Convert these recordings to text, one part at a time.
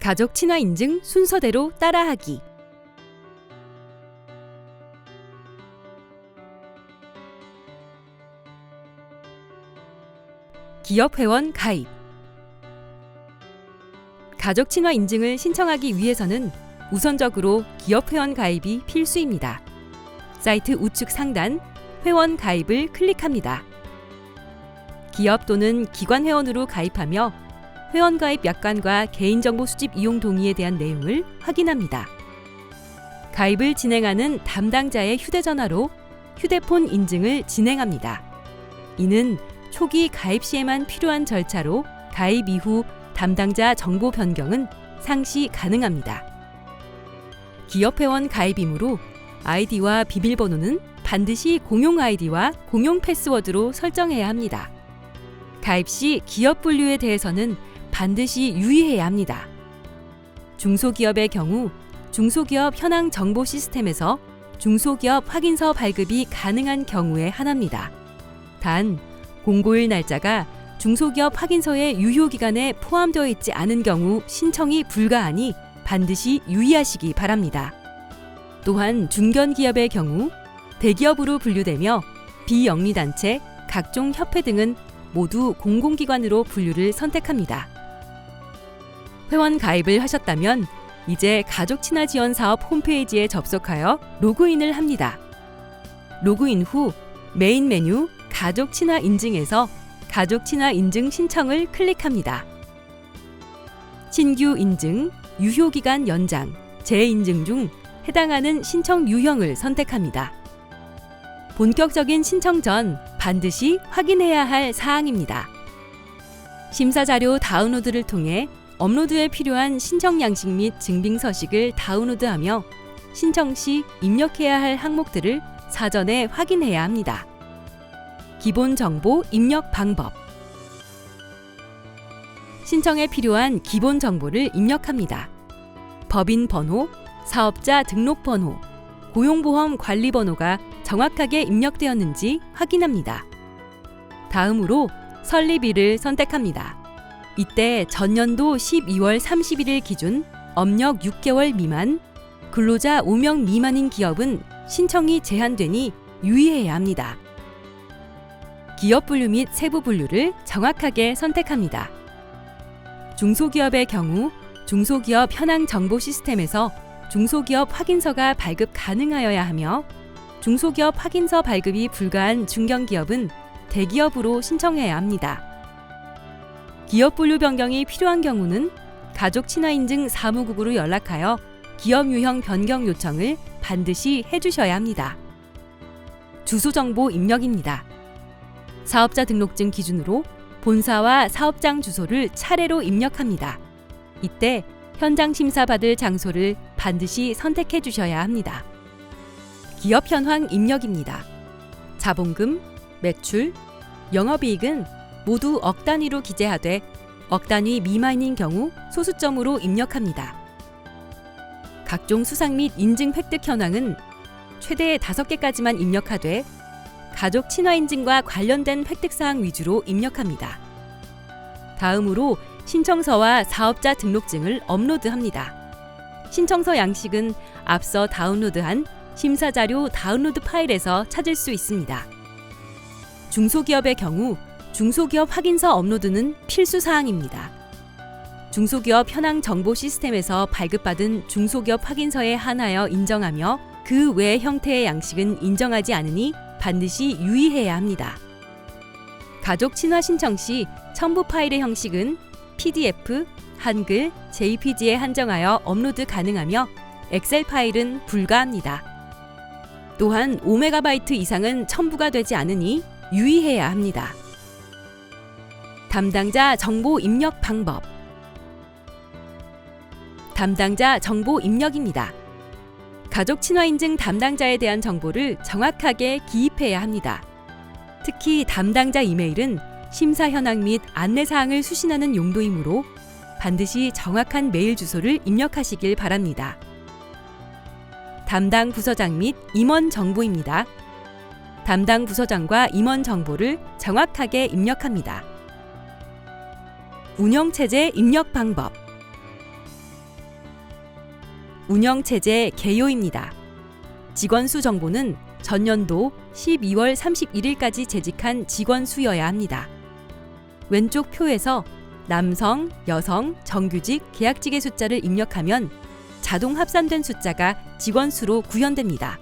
가족 친화 인증 순서대로 따라하기. 기업 회원 가입. 가족 친화 인증을 신청하기 위해서는 우선적으로 기업 회원 가입이 필수입니다. 사이트 우측 상단 회원 가입을 클릭합니다. 기업 또는 기관 회원으로 가입하며 회원 가입 약관과 개인정보 수집 이용 동의에 대한 내용을 확인합니다. 가입을 진행하는 담당자의 휴대전화로 휴대폰 인증을 진행합니다. 이는 초기 가입 시에만 필요한 절차로 가입 이후 담당자 정보 변경은 상시 가능합니다. 기업 회원 가입이므로 아이디와 비밀번호는 반드시 공용 아이디와 공용 패스워드로 설정해야 합니다. 가입 시 기업 분류에 대해서는 반드시 유의해야 합니다. 중소기업의 경우 중소기업 현황 정보 시스템에서 중소기업 확인서 발급이 가능한 경우에 한합니다. 단, 공고일 날짜가 중소기업 확인서의 유효기간에 포함되어 있지 않은 경우 신청이 불가하니 반드시 유의하시기 바랍니다. 또한 중견기업의 경우 대기업으로 분류되며 비영리단체, 각종 협회 등은 모두 공공기관으로 분류를 선택합니다. 회원 가입을 하셨다면 이제 가족 친화 지원 사업 홈페이지에 접속하여 로그인을 합니다. 로그인 후 메인 메뉴 가족 친화 인증에서 가족 친화 인증 신청을 클릭합니다. 신규 인증, 유효기간 연장, 재인증 중 해당하는 신청 유형을 선택합니다. 본격적인 신청 전 반드시 확인해야 할 사항입니다. 심사 자료 다운로드를 통해 업로드에 필요한 신청 양식 및 증빙 서식을 다운로드하며 신청 시 입력해야 할 항목들을 사전에 확인해야 합니다. 기본 정보 입력 방법. 신청에 필요한 기본 정보를 입력합니다. 법인 번호, 사업자 등록 번호, 고용보험 관리 번호가 정확하게 입력되었는지 확인합니다. 다음으로 설립일을 선택합니다. 이때 전년도 12월 31일 기준 업력 6개월 미만, 근로자 5명 미만인 기업은 신청이 제한되니 유의해야 합니다. 기업 분류 및 세부 분류를 정확하게 선택합니다. 중소기업의 경우 중소기업 현황 정보 시스템에서 중소기업 확인서가 발급 가능하여야 하며 중소기업 확인서 발급이 불가한 중견기업은 대기업으로 신청해야 합니다. 기업 분류 변경이 필요한 경우는 가족 친화 인증 사무국으로 연락하여 기업 유형 변경 요청을 반드시 해주셔야 합니다. 주소 정보 입력입니다. 사업자 등록증 기준으로 본사와 사업장 주소를 차례로 입력합니다. 이때 현장 심사 받을 장소를 반드시 선택해 주셔야 합니다. 기업 현황 입력입니다. 자본금, 매출, 영업이익은 모두 억 단위로 기재하되 억 단위 미만인 경우 소수점으로 입력합니다. 각종 수상 및 인증 획득 현황은 최대 5개까지만 입력하되 가족 친화 인증과 관련된 획득사항 위주로 입력합니다. 다음으로 신청서와 사업자 등록증을 업로드합니다. 신청서 양식은 앞서 다운로드한 심사자료 다운로드 파일에서 찾을 수 있습니다. 중소기업의 경우 중소기업 확인서 업로드는 필수 사항입니다. 중소기업 현황 정보 시스템에서 발급받은 중소기업 확인서에 한하여 인정하며 그 외 형태의 양식은 인정하지 않으니 반드시 유의해야 합니다. 가족 친화 신청 시 첨부 파일의 형식은 PDF, 한글, JPG에 한정하여 업로드 가능하며 엑셀 파일은 불가합니다. 또한 5MB 이상은 첨부가 되지 않으니 유의해야 합니다. 담당자 정보 입력 방법. 담당자 정보 입력입니다. 가족 친화 인증 담당자에 대한 정보를 정확하게 기입해야 합니다. 특히 담당자 이메일은 심사 현황 및 안내 사항을 수신하는 용도이므로 반드시 정확한 메일 주소를 입력하시길 바랍니다. 담당 부서장 및 임원 정보입니다. 담당 부서장과 임원 정보를 정확하게 입력합니다. 운영체제 입력 방법. 운영체제 개요입니다. 직원 수 정보는 전년도 12월 31일까지 재직한 직원 수여야 합니다. 왼쪽 표에서 남성, 여성, 정규직, 계약직의 숫자를 입력하면 자동 합산된 숫자가 직원 수로 구현됩니다.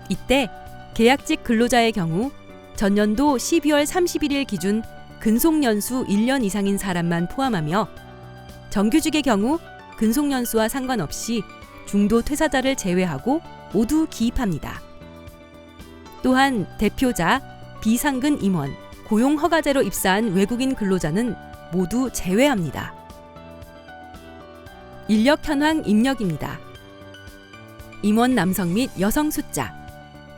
이때 계약직 근로자의 경우 전년도 12월 31일 기준 근속연수 1년 이상인 사람만 포함하며 정규직의 경우 근속연수와 상관없이 중도 퇴사자를 제외하고 모두 기입합니다. 또한 대표자, 비상근 임원, 고용허가제로 입사한 외국인 근로자는 모두 제외합니다. 인력 현황 입력입니다. 임원 남성 및 여성 숫자,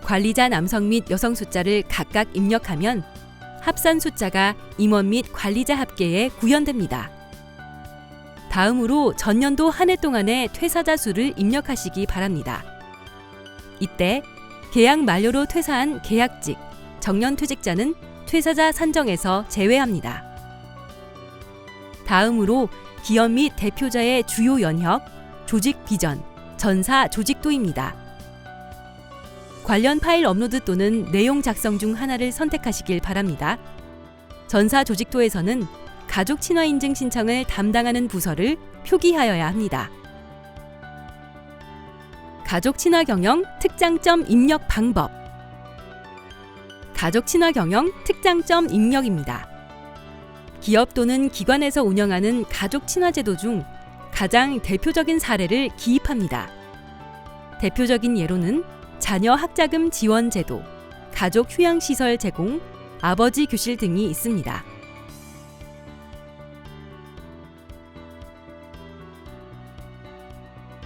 관리자 남성 및 여성 숫자를 각각 입력하면 합산 숫자가 임원 및 관리자 합계에 구현됩니다. 다음으로 전년도 한 해 동안의 퇴사자 수를 입력하시기 바랍니다. 이때 계약 만료로 퇴사한 계약직, 정년퇴직자는 퇴사자 산정에서 제외합니다. 다음으로 기업 및 대표자의 주요 연혁, 조직 비전, 전사 조직도입니다. 관련 파일 업로드 또는 내용 작성 중 하나를 선택하시길 바랍니다. 전사 조직도에서는 가족 친화 인증 신청을 담당하는 부서를 표기하여야 합니다. 가족 친화 경영 특장점 입력 방법. 가족 친화 경영 특장점 입력입니다. 기업 또는 기관에서 운영하는 가족 친화 제도 중 가장 대표적인 사례를 기입합니다. 대표적인 예로는 자녀 학자금 지원 제도, 가족 휴양시설 제공, 아버지 교실 등이 있습니다.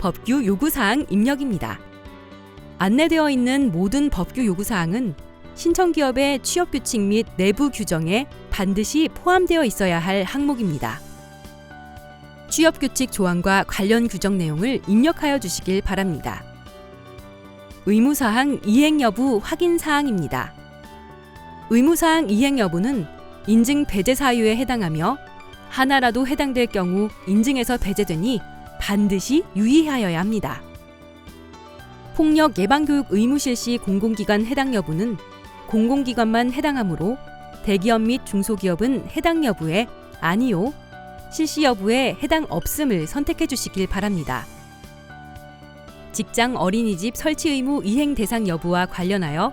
법규 요구사항 입력입니다. 안내되어 있는 모든 법규 요구사항은 신청기업의 취업규칙 및 내부 규정에 반드시 포함되어 있어야 할 항목입니다. 취업규칙 조항과 관련 규정 내용을 입력하여 주시길 바랍니다. 의무사항 이행 여부 확인 사항입니다. 의무사항 이행 여부는 인증 배제 사유에 해당하며 하나라도 해당될 경우 인증에서 배제되니 반드시 유의하여야 합니다. 폭력 예방교육 의무 실시 공공기관 해당 여부는 공공기관만 해당하므로 대기업 및 중소기업은 해당 여부에 아니요, 실시 여부에 해당 없음을 선택해 주시길 바랍니다. 직장 어린이집 설치 의무 이행 대상 여부와 관련하여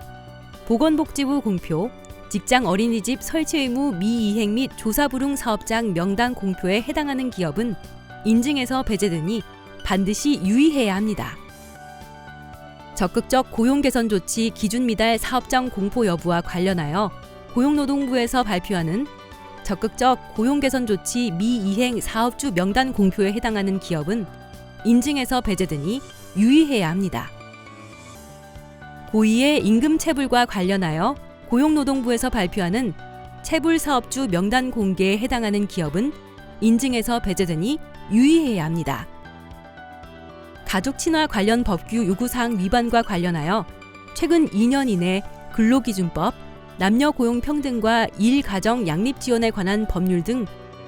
보건복지부 공표, 직장 어린이집 설치 의무 미이행 및 조사 불응 사업장 명단 공표에 해당하는 기업은 인증에서 배제되니 반드시 유의해야 합니다. 적극적 고용 개선 조치 기준 미달 사업장 공포 여부와 관련하여 고용노동부에서 발표하는 적극적 고용 개선 조치 미이행 사업주 명단 공표에 해당하는 기업은 인증에서 배제되니 유의해야 합니다. 고의의 임금 체불과 관련하여 고용노동부에서 발표하는 체불 사업주 명단 공개에 해당하는 기업은 인증에서 배제되니 유의해야 합니다. 가족 친화 관련 법규 요구사항 위반과 관련하여 최근 2년 이내 근로기준법, 남녀고용평등과 일가정 양립지원에 관한 법률 등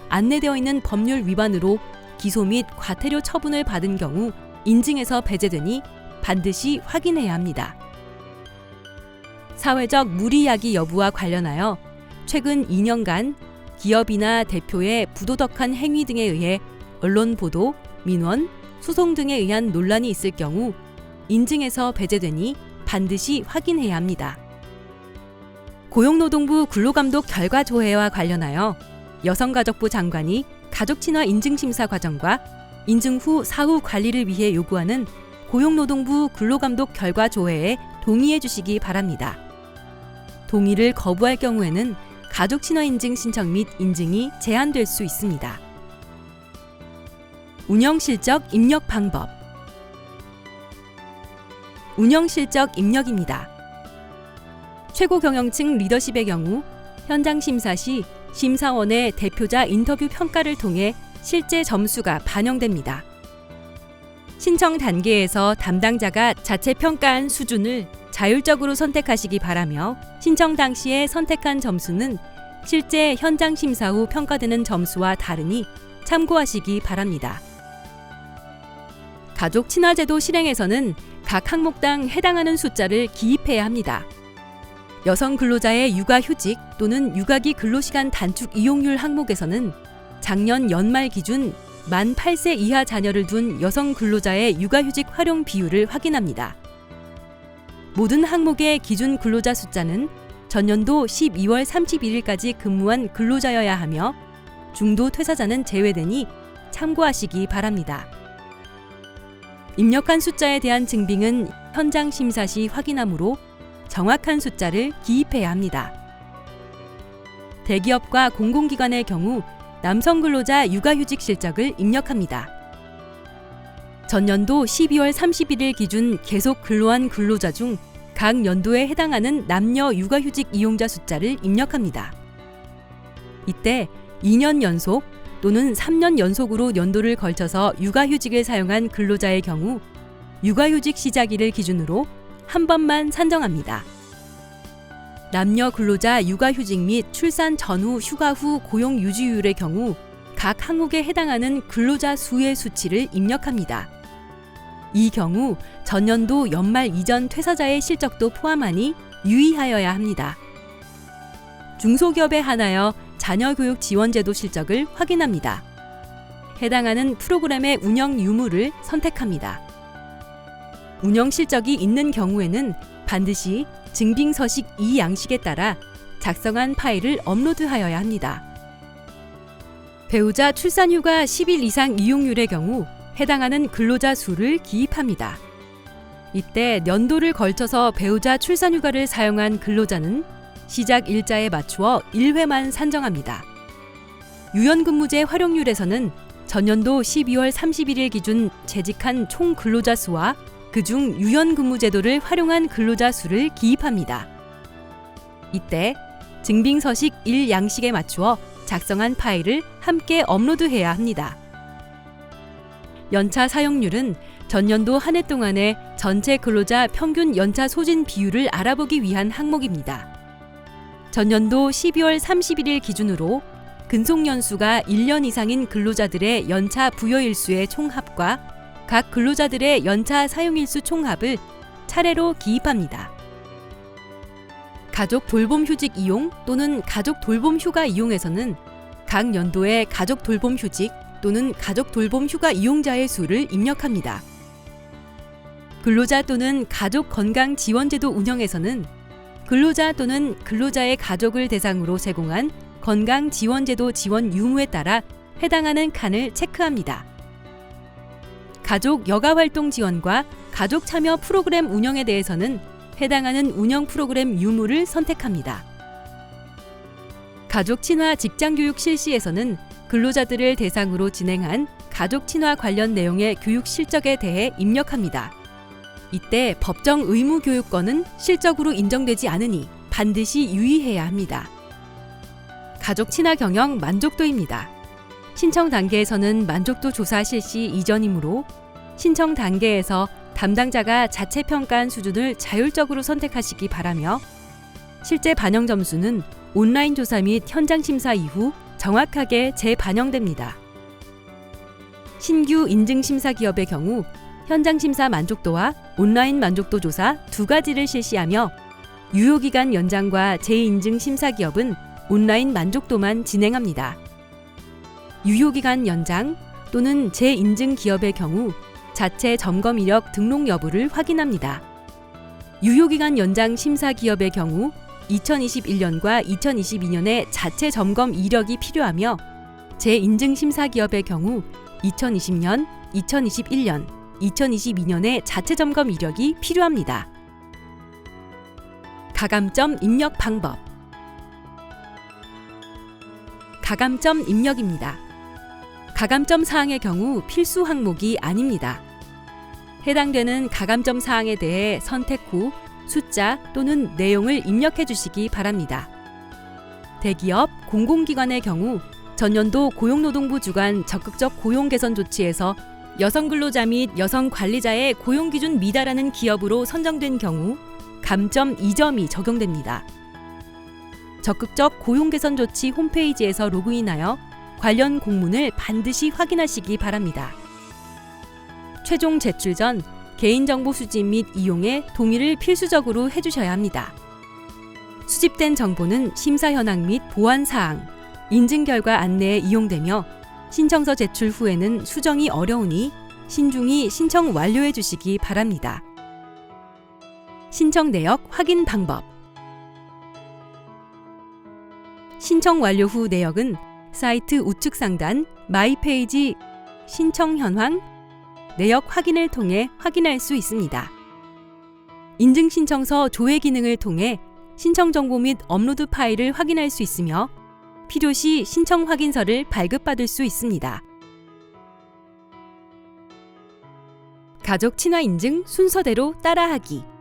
안내되어 있는 법률 위반으로 기소 및 과태료 처분을 받은 경우 인증에서 배제되니 반드시 확인해야 합니다. 사회적 무리야기 여부와 관련하여 최근 2년간 기업이나 대표의 부도덕한 행위 등에 의해 언론 보도, 민원, 소송 등에 의한 논란이 있을 경우 인증에서 배제되니 반드시 확인해야 합니다. 고용노동부 근로감독 결과 조회와 관련하여 여성가족부 장관이 가족친화 인증심사 과정과 인증 후 사후 관리를 위해 요구하는 고용노동부 근로감독 결과 조회에 동의해 주시기 바랍니다. 동의를 거부할 경우에는 가족친화 인증 신청 및 인증이 제한될 수 있습니다. 운영실적 입력 방법. 운영실적 입력입니다. 최고 경영층 리더십의 경우 현장 심사 시 심사원의 대표자 인터뷰 평가를 통해 실제 점수가 반영됩니다. 신청 단계에서 담당자가 자체 평가한 수준을 자율적으로 선택하시기 바라며 신청 당시에 선택한 점수는 실제 현장 심사 후 평가되는 점수와 다르니 참고하시기 바랍니다. 가족 친화제도 실행에서는 각 항목당 해당하는 숫자를 기입해야 합니다. 여성 근로자의 육아휴직 또는 육아기 근로시간 단축 이용률 항목에서는 작년 연말 기준 만 8세 이하 자녀를 둔 여성 근로자의 육아휴직 활용 비율을 확인합니다. 모든 항목의 기준 근로자 숫자는 전년도 12월 31일까지 근무한 근로자여야 하며 중도 퇴사자는 제외되니 참고하시기 바랍니다. 입력한 숫자에 대한 증빙은 현장 심사 시 확인하므로 정확한 숫자를 기입해야 합니다. 대기업과 공공기관의 경우 남성 근로자 육아휴직 실적을 입력합니다. 전년도 12월 31일 기준 계속 근로한 근로자 중 각 연도에 해당하는 남녀 육아휴직 이용자 숫자를 입력합니다. 이때 2년 연속 또는 3년 연속으로 연도를 걸쳐서 육아휴직을 사용한 근로자의 경우 육아휴직 시작일을 기준으로 한 번만 산정합니다. 남녀 근로자 육아휴직 및 출산 전후 휴가 후 고용 유지율의 경우 각 항목에 해당하는 근로자 수의 수치를 입력합니다. 이 경우 전년도 연말 이전 퇴사자의 실적도 포함하니 유의하여야 합니다. 중소기업에 한하여 자녀교육 지원제도 실적을 확인합니다. 해당하는 프로그램의 운영 유무를 선택합니다. 운영 실적이 있는 경우에는 반드시 증빙서식 2양식에 따라 작성한 파일을 업로드하여야 합니다. 배우자 출산휴가 10일 이상 이용률의 경우 해당하는 근로자 수를 기입합니다. 이때 연도를 걸쳐서 배우자 출산휴가를 사용한 근로자는 시작 일자에 맞추어 1회만 산정합니다. 유연근무제 활용률에서는 전년도 12월 31일 기준 재직한 총 근로자 수와 그중 유연근무제도를 활용한 근로자 수를 기입합니다. 이때 증빙서식 1양식에 맞추어 작성한 파일을 함께 업로드해야 합니다. 연차 사용률은 전년도 한 해 동안의 전체 근로자 평균 연차 소진 비율을 알아보기 위한 항목입니다. 전년도 12월 31일 기준으로 근속연수가 1년 이상인 근로자들의 연차 부여일수의 총합과 각 근로자들의 연차 사용일수 총합을 차례로 기입합니다. 가족 돌봄 휴직 이용 또는 가족 돌봄 휴가 이용에서는 각 연도의 가족 돌봄 휴직 또는 가족 돌봄 휴가 이용자의 수를 입력합니다. 근로자 또는 가족 건강 지원제도 운영에서는 근로자 또는 근로자의 가족을 대상으로 제공한 건강 지원제도 지원 유무에 따라 해당하는 칸을 체크합니다. 가족 여가활동 지원과 가족 참여 프로그램 운영에 대해서는 해당하는 운영 프로그램 유무를 선택합니다. 가족 친화 직장교육 실시에서는 근로자들을 대상으로 진행한 가족 친화 관련 내용의 교육 실적에 대해 입력합니다. 이때 법정 의무 교육권은 실적으로 인정되지 않으니 반드시 유의해야 합니다. 가족 친화 경영 만족도입니다. 신청 단계에서는 만족도 조사 실시 이전이므로 신청 단계에서 담당자가 자체 평가한 수준을 자율적으로 선택하시기 바라며 실제 반영 점수는 온라인 조사 및 현장 심사 이후 정확하게 재반영됩니다. 신규 인증 심사 기업의 경우 현장 심사 만족도와 온라인 만족도 조사 두 가지를 실시하며 유효기간 연장과 재인증 심사 기업은 온라인 만족도만 진행합니다. 유효기간 연장 또는 재인증 기업의 경우 자체 점검 이력 등록 여부를 확인합니다. 유효기간 연장 심사 기업의 경우 2021년과 2022년에 자체 점검 이력이 필요하며 재인증 심사 기업의 경우 2020년, 2021년, 2022년에 자체 점검 이력이 필요합니다. 가감점 입력 방법. 가감점 입력입니다. 가감점 사항의 경우 필수 항목이 아닙니다. 해당되는 가감점 사항에 대해 선택 후 숫자 또는 내용을 입력해 주시기 바랍니다. 대기업, 공공기관의 경우 전년도 고용노동부 주관 적극적 고용 개선 조치에서 여성 근로자 및 여성 관리자의 고용 기준 미달하는 기업으로 선정된 경우 감점 2점이 적용됩니다. 적극적 고용 개선 조치 홈페이지에서 로그인하여 관련 공문을 반드시 확인하시기 바랍니다. 최종 제출 전 개인정보 수집 및 이용에 동의를 필수적으로 해주셔야 합니다. 수집된 정보는 심사 현황 및 보완 사항, 인증 결과 안내에 이용되며 신청서 제출 후에는 수정이 어려우니 신중히 신청 완료해 주시기 바랍니다. 신청 내역 확인 방법. 신청 완료 후 내역은 사이트 우측 상단 마이 페이지 신청 현황, 내역 확인을 통해 확인할 수 있습니다. 인증 신청서 조회 기능을 통해 신청 정보 및 업로드 파일을 확인할 수 있으며 필요시 신청 확인서를 발급받을 수 있습니다. 가족 친화 인증 순서대로 따라하기.